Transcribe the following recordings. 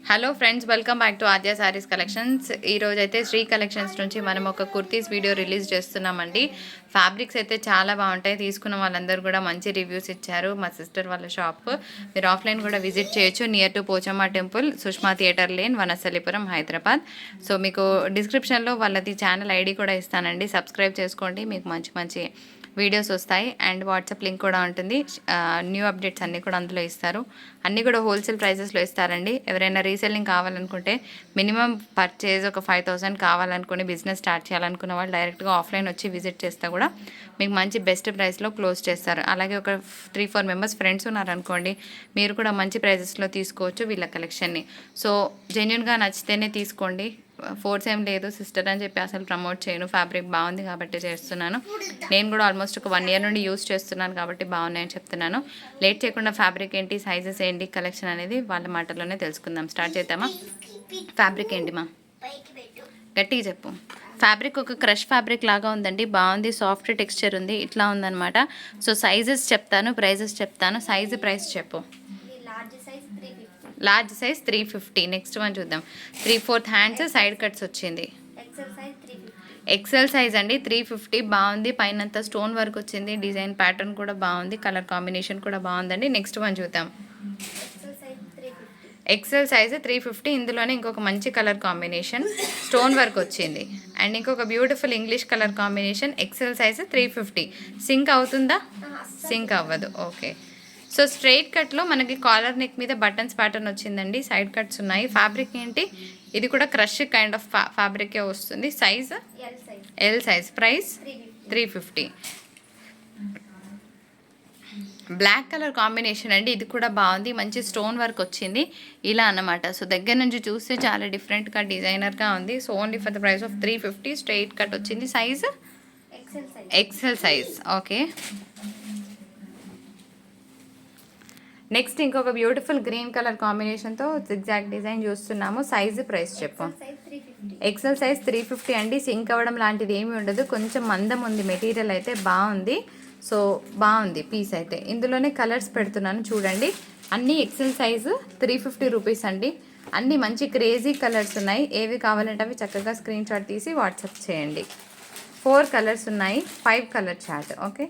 Hello friends, welcome back to Aadya saris collections. ఈరోజు అయితే Shri collections నుంచి మనం ఒక కుర్తీస్ వీడియో రిలీజ్ చేస్తున్నామండి. ఫ్యాబ్రిక్స్ అయితే చాలా బాగుంటాయి. తీసుకున్న వాళ్ళందరూ కూడా మంచి రివ్యూస్ ఇచ్చారు. మా సిస్టర్ వాళ్ళ షాప్, మీరు ఆఫ్లైన్ కూడా విజిట్ చేయొచ్చు. Near to Pochamma temple, Sushma theatre lane, Vanasthalipuram, Hyderabad. So మీకు డిస్క్రిప్షన్లో వాళ్ళది ఛానల్ ఐడి కూడా ఇస్తానండి, సబ్స్క్రైబ్ చేసుకోండి. మీకు మంచి మంచి వీడియోస్ వస్తాయి. అండ్ వాట్సాప్ లింక్ కూడా ఉంటుంది. న్యూ అప్డేట్స్ అన్నీ కూడా అందులో ఇస్తారు. అన్నీ కూడా హోల్సేల్ ప్రైజెస్లో ఇస్తారండి. ఎవరైనా రీసెల్లింగ్ కావాలనుకుంటే మినిమం పర్చేజ్ ఒక 5,000 కావాలనుకుని బిజినెస్ స్టార్ట్ చేయాలనుకున్న వాళ్ళు డైరెక్ట్గా ఆఫ్లైన్ వచ్చి విజిట్ చేస్తే కూడా మీకు మంచి బెస్ట్ ప్రైస్లో క్లోజ్ చేస్తారు. అలాగే ఒక 3-4 మెంబర్స్ ఫ్రెండ్స్ ఉన్నారనుకోండి, మీరు కూడా మంచి ప్రైజెస్లో తీసుకోవచ్చు వీళ్ళ కలెక్షన్ని. సో జెన్యున్గా నచ్చితేనే తీసుకోండి. ఫోర్స్ ఏం లేదు సిస్టర్ అని చెప్పి అసలు ప్రమోట్ చేయను. ఫ్యాబ్రిక్ బాగుంది కాబట్టి చేస్తున్నాను. నేను కూడా ఆల్మోస్ట్ ఒక 1 ఇయర్ నుండి యూస్ చేస్తున్నాను కాబట్టి బాగున్నాయని చెప్తున్నాను. లేట్ చేయకుండా ఫ్యాబ్రిక్ ఏంటి, సైజెస్ ఏంటి, కలెక్షన్ అనేది వాళ్ళ మాటల్లోనే తెలుసుకుందాం. స్టార్ట్ చేద్దామా? ఫ్యాబ్రిక్ ఏంటి మా గట్టిగా చెప్పు. ఫ్యాబ్రిక్ ఒక క్రష్ ఫ్యాబ్రిక్ లాగా ఉందండి, బాగుంది. సాఫ్ట్ టెక్స్చర్ ఉంది, ఇట్లా ఉందన్నమాట. సో సైజెస్ చెప్తాను, ప్రైజెస్ చెప్తాను. సైజు ప్రైస్ చెప్పు. Large size 350. నెక్స్ట్ వన్ చూద్దాం. 3/4 హ్యాండ్స్, సైడ్ కట్స్ వచ్చింది. ఎక్సెల్ సైజ్ అండి, 350. బాగుంది. పైనంతా స్టోన్ వర్క్ వచ్చింది. డిజైన్ ప్యాటర్న్ కూడా బాగుంది. కలర్ కాంబినేషన్ కూడా బాగుందండి. నెక్స్ట్ వన్ చూద్దాం. XL size 350. ఇందులోనే ఇంకొక మంచి కలర్ కాంబినేషన్, స్టోన్ వర్క్ వచ్చింది. అండ్ ఇంకొక beautiful English colour combination. XL size 350. Sync అవుతుందా? సింక్ అవ్వదు. ఓకే. సో స్ట్రైట్ కట్లో మనకి కాలర్ నెక్ మీద బటన్స్ ప్యాటర్న్ వచ్చిందండి. సైడ్ కట్స్ ఉన్నాయి. ఫ్యాబ్రిక్ ఏంటి, ఇది కూడా క్రష్ కైండ్ ఆఫ్ ఫ్యాబ్రికే వస్తుంది. Size L size. Price 350. Black colour combination అండి, ఇది కూడా బాగుంది. మంచి స్టోన్ వర్క్ వచ్చింది ఇలా అన్నమాట. సో దగ్గర నుంచి చూస్తే చాలా డిఫరెంట్గా డిజైనర్గా ఉంది. So only for the price of 350. Straight cut వచ్చింది. Size XL size. Okay. Next ఇంకొక బ్యూటిఫుల్ గ్రీన్ కలర్ కాంబినేషన్తో జిగ్జాగ్ డిజైన్ చూస్తున్నాము. సైజు ప్రైస్ చెప్పు. ఎక్సెల్ సైజ్ 350 అండి. సింక్ అవ్వడం లాంటిది ఏమీ ఉండదు. కొంచెం మందం ఉంది, మెటీరియల్ అయితే బాగుంది. సో బాగుంది పీస్ అయితే. ఇందులోనే కలర్స్ పెడుతున్నాను చూడండి. అన్నీ ఎక్సెల్ సైజు 350 రూపీస్ అండి. అన్నీ మంచి క్రేజీ కలర్స్ ఉన్నాయి. ఏవి కావాలంటే అవి చక్కగా స్క్రీన్ షాట్ తీసి వాట్సాప్ చేయండి. 4 కలర్స్ ఉన్నాయి, 5 కలర్ చార్ట్. ఓకే.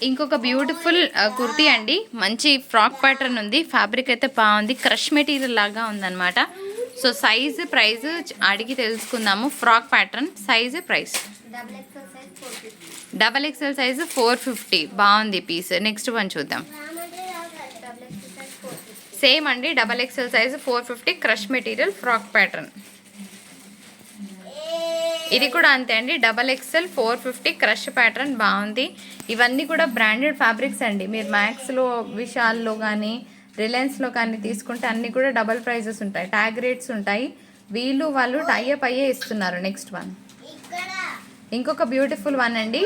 ఇంకొక బ్యూటిఫుల్ కుర్తీ అండి, మంచి ఫ్రాక్ ప్యాటర్న్ ఉంది. ఫ్యాబ్రిక్ అయితే బాగుంది, క్రష్ మెటీరియల్ లాగా ఉందన్నమాట. సో సైజు ప్రైస్ అడిగి తెలుసుకుందాము. Frock pattern, size price. Double XL size 450. బాగుంది పీస్. నెక్స్ట్ వన్ చూద్దాం. సేమ్ అండి, double XL size 450. Crush material, frock pattern. ఇది కూడా అంతే అండి, డబల్ ఎక్స్ఎల్ 450. క్రష్ ప్యాటర్న్ బాగుంది. ఇవన్నీ కూడా బ్రాండెడ్ ఫ్యాబ్రిక్స్ అండి. మీరు మ్యాక్స్లో, విశాల్లో కానీ రిలయన్స్లో కానీ తీసుకుంటే అన్నీ కూడా డబల్ ప్రైజెస్ ఉంటాయి, ట్యాగ్ రేట్స్ ఉంటాయి. వాళ్ళు టైఅప్ అయ్యే ఇస్తున్నారు. నెక్స్ట్ వన్ ఇంకొక బ్యూటిఫుల్ వన్ అండి.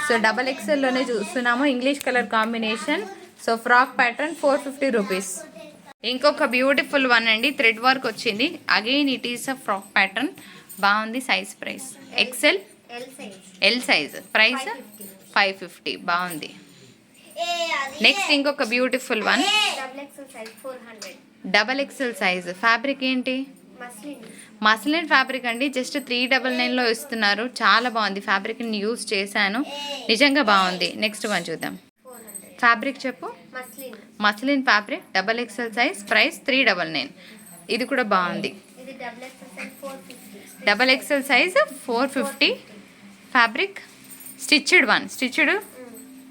సో డబల్ ఎక్స్ఎల్లోనే చూస్తున్నాము. English colour combination. So frock pattern 450 rupees. ఇంకొక బ్యూటిఫుల్ వన్ అండి, థ్రెడ్ వర్క్ వచ్చింది. Again it is a frock pattern. బాగుంది. Size price XL L size. Price 550. బాగుంది. నెక్స్ట్ ఇంకొక beautiful one, double XL size. Fabric ఏంటి, muslin fabric అండి. Just 399లో ఇస్తున్నారు. చాలా బాగుంది. ఫ్యాబ్రిక్ని యూజ్ చేశాను, నిజంగా బాగుంది. నెక్స్ట్ వన్ చూద్దాం. ఫ్యాబ్రిక్ చెప్పు. Muslin fabric, double XL size. Price 399. ఇది కూడా బాగుంది. Double XL size 450. Fabric stitched one, stitched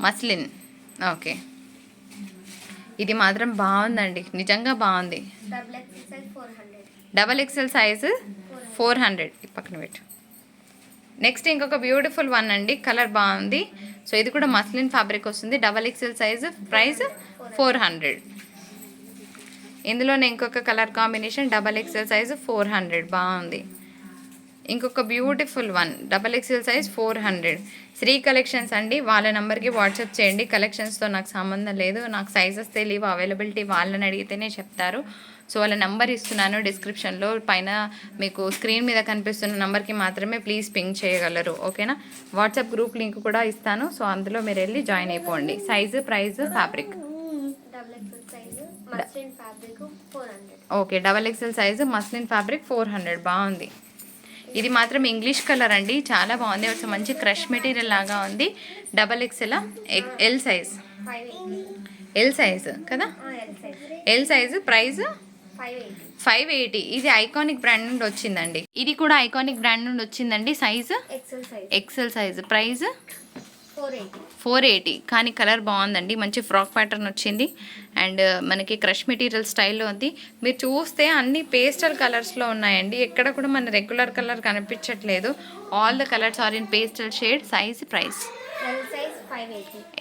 muslin. Okay. ఇది మాత్రం బాగుందండి, నిజంగా బాగుంది. Double XL size 400. పక్కన పెట్టు. నెక్స్ట్ ఇంకొక బ్యూటిఫుల్ వన్ అండి, కలర్ బాగుంది. సో ఇది కూడా మస్లిన్ ఫ్యాబ్రిక్ వస్తుంది. Double XL size. ప్రైస్ 400. ఇందులోనే ఇంకొక colour combination, double XL size 400. బాగుంది. ఇంకొక beautiful one, double XL size 400. Sri collections అండి. వాళ్ళ నెంబర్కి వాట్సాప్ చేయండి. కలెక్షన్స్తో నాకు సంబంధం లేదు, నాకు సైజెస్ తెలియవు, అవైలబిలిటీ వాళ్ళని అడిగితేనే చెప్తారు. సో వాళ్ళ నెంబర్ ఇస్తున్నాను డిస్క్రిప్షన్లో. పైన మీకు స్క్రీన్ మీద కనిపిస్తున్న నెంబర్కి మాత్రమే ప్లీజ్ పింగ్ చేయగలరు. ఓకేనా? వాట్సాప్ గ్రూప్ లింక్ కూడా ఇస్తాను. సో అందులో మీరు వెళ్ళి జాయిన్ అయిపోండి. Size, price, fabric. Okay, XXL size muslin fabric 400. బాగుంది. ఇది మాత్రం ఇంగ్లీష్ కలర్ అండి, చాలా బాగుంది. ఒక మంచి క్రష్ మెటీరియల్ లాగా ఉంది. XXL L size, L size కదా, ఎల్ సైజు. ప్రైస్ 580. ఇది ఐకానిక్ బ్రాండ్ నుండి వచ్చిందండి. ఇది కూడా ఐకానిక్ బ్రాండ్ నుండి వచ్చిందండి. Size XL size. ప్రైస్ 480. కానీ కలర్ బాగుందండి, మంచి ఫ్రాక్ ప్యాటర్న్ వచ్చింది అండ్ మనకి క్రష్ మెటీరియల్ స్టైల్లో ఉంది. మీరు చూస్తే అన్ని పేస్టల్ కలర్స్లో ఉన్నాయండి, ఎక్కడ కూడా మన రెగ్యులర్ కలర్ కనిపించట్లేదు. All the colours are in pastel shade. Size, price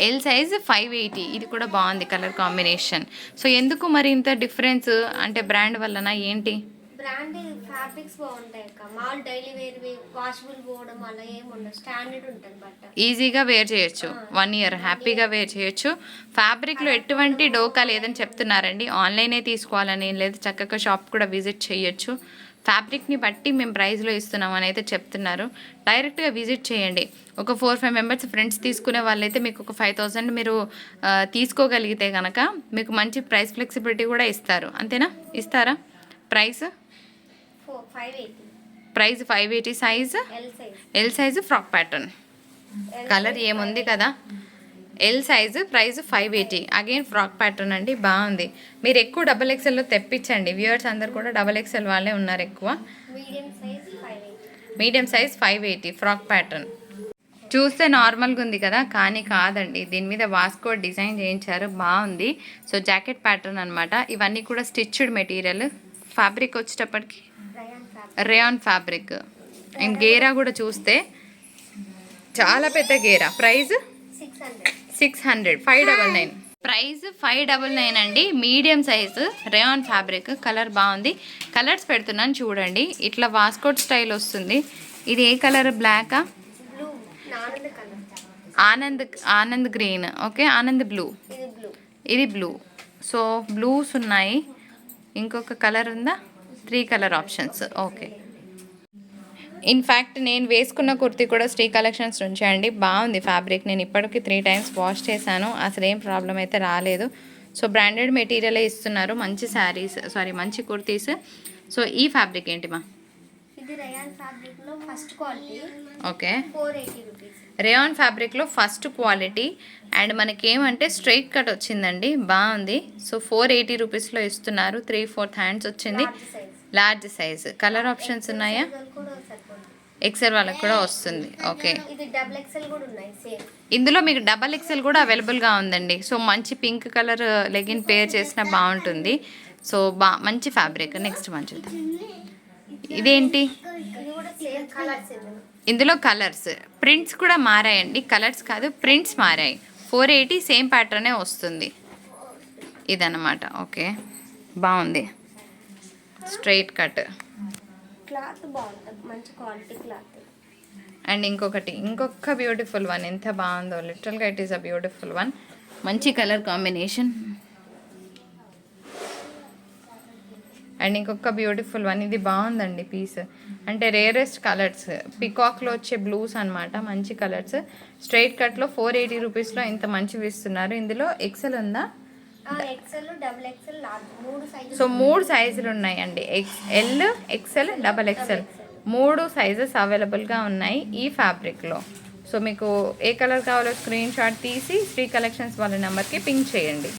L size 580. ఇది కూడా బాగుంది కలర్ కాంబినేషన్. సో ఎందుకు మరి ఇంత డిఫరెన్స్ అంటే బ్రాండ్ వల్లనా ఏంటి? బ్రాండ్ ఫ్యాబ్రిక్స్ బాగుంటాయి అక్క, మాల్ డైలీ వేర్ వాషబుల్ పోవడం అలా ఏముండదు, స్టాండర్డ్ ఉంటుంది. బట్ ఈజీగా వేర్ చేయొచ్చు, 1 ఇయర్ హ్యాపీగా వేర్ చేయొచ్చు. ఫ్యాబ్రిక్లో ఎటువంటి డోకా లేదని చెప్తున్నారండి. ఆన్లైనే తీసుకోవాలని లేదు, చక్కగా షాప్ కూడా విజిట్ చేయొచ్చు. ఫ్యాబ్రిక్ని బట్టి మేము ప్రైస్లో ఇస్తున్నామని అయితే చెప్తున్నారు. డైరెక్ట్గా విజిట్ చేయండి. ఒక 4-5 మెంబర్స్ ఫ్రెండ్స్ తీసుకునే వాళ్ళైతే మీకు ఒక 5000 మీరు తీసుకోగలిగితే కనుక మీకు మంచి ప్రైస్ ఫ్లెక్సిబిలిటీ కూడా ఇస్తారు. అంతేనా? ఇస్తారా? Price 580. Size L size, frock pattern. Colour ఏముంది కదా, L size. Price 580. Again frock pattern అండి, బాగుంది. మీరు ఎక్కువ XXLలో తెప్పించండి. వ్యూవర్స్ అందరు కూడా XXL వాళ్ళే ఉన్నారు ఎక్కువ. Medium size 580. ఫ్రాక్ ప్యాటర్న్ చూస్తే నార్మల్గా ఉంది కదా, కానీ కాదండి, దీని మీద వాస్కో డిజైన్ చేయించారు, బాగుంది. సో జాకెట్ ప్యాటర్న్ అనమాట. ఇవన్నీ కూడా స్టిచ్డ్ మెటీరియల్. ఫ్యాబ్రిక్ వచ్చేటప్పటికి రేయాన్ ఫ్యాబ్రిక్ అండ్ గేరా కూడా చూస్తే చాలా పెద్ద గేరా. ప్రైస్ 600. 599. ప్రైస్ 599 అండి. Medium size rayon fabric. Colour బాగుంది. కలర్స్ పెడుతున్నాను చూడండి. ఇట్లా వాస్కోట్ స్టైల్ వస్తుంది. ఇది ఏ కలర్? బ్లాకా? ఆనంద్ గ్రీన్. ఓకే, ఆనంద్ బ్లూ. ఇది బ్లూ. సో బ్లూస్ ఉన్నాయి. ఇంకొక కలర్ ఉందా? 3 కలర్ ఆప్షన్స్. ఓకే, ఇన్ఫ్యాక్ట్ నేను వేసుకున్న కుర్తీ కూడా శ్రీ కలెక్షన్స్ నుంచి అండి, బాగుంది ఫ్యాబ్రిక్. నేను ఇప్పటికీ 3 టైమ్స్ వాష్ చేశాను, అసలు ఏం ప్రాబ్లం అయితే రాలేదు. సో బ్రాండెడ్ మెటీరియలే ఇస్తున్నారు. మంచి శారీస్, మంచి కుర్తీస్. సో ఈ ఫ్యాబ్రిక్ ఏంటి మా? ఇది రేయాన్ ఫ్యాబ్రిక్లో ఫస్ట్ క్వాలిటీ. Okay, 480 rupees. రేయాన్ ఫ్యాబ్రిక్లో ఫస్ట్ క్వాలిటీ అండ్ మనకేమంటే స్ట్రైట్ కట్ వచ్చిందండి, బాగుంది. సో 480 రూపీస్లో ఇస్తున్నారు. 3/4 హ్యాండ్స్ వచ్చింది. Large size. కలర్ ఆప్షన్స్ ఉన్నాయా? ఎక్సెల్ వాళ్ళకి కూడా వస్తుంది. ఓకే, ఇందులో మీకు XXL కూడా అవైలబుల్గా ఉందండి. సో మంచి పింక్ కలర్ లెగిన్ పేర్ చేసినా బాగుంటుంది. సో మంచి ఫ్యాబ్రిక్. నెక్స్ట్ మంచిది. ఇదేంటి? ఇందులో కలర్స్, ప్రింట్స్ కూడా మారాయండి. కలర్స్ కాదు, ప్రింట్స్ మారాయి. 480 సేమ్ ప్యాటర్నే వస్తుంది. ఇదన్నమాట. ఓకే, బాగుంది. స్ట్రైట్ కట్, క్లాత్ బాగుంటుంది, మంచి క్వాలిటీ క్లాత్. అండ్ ఇంకొక బ్యూటిఫుల్ వన్. ఎంత బాగుందో, లిటరల్గా it is a beautiful one. మంచి కలర్ కాంబినేషన్ అండ్ ఇంకొక బ్యూటిఫుల్ వన్. ఇది బాగుందండి పీస్. అంటే రేరెస్ట్ కలర్స్, పికాక్లో వచ్చే బ్లూస్ అనమాట. మంచి కలర్స్. స్ట్రైట్ కట్లో 480 రూపీస్లో ఇంత మంచివి ఇస్తున్నారు. ఇందులో ఎక్సెల్ ఉందా? సో 3 సైజులు ఉన్నాయండి. ఎల్, ఎక్సెల్, XXL 3 సైజెస్ అవైలబుల్గా ఉన్నాయి ఈ ఫ్యాబ్రిక్లో. సో మీకు ఏ కలర్ కావాలో స్క్రీన్ షాట్ తీసి శ్రీ కలెక్షన్స్ వాళ్ళ నెంబర్కి పింక్ చేయండి.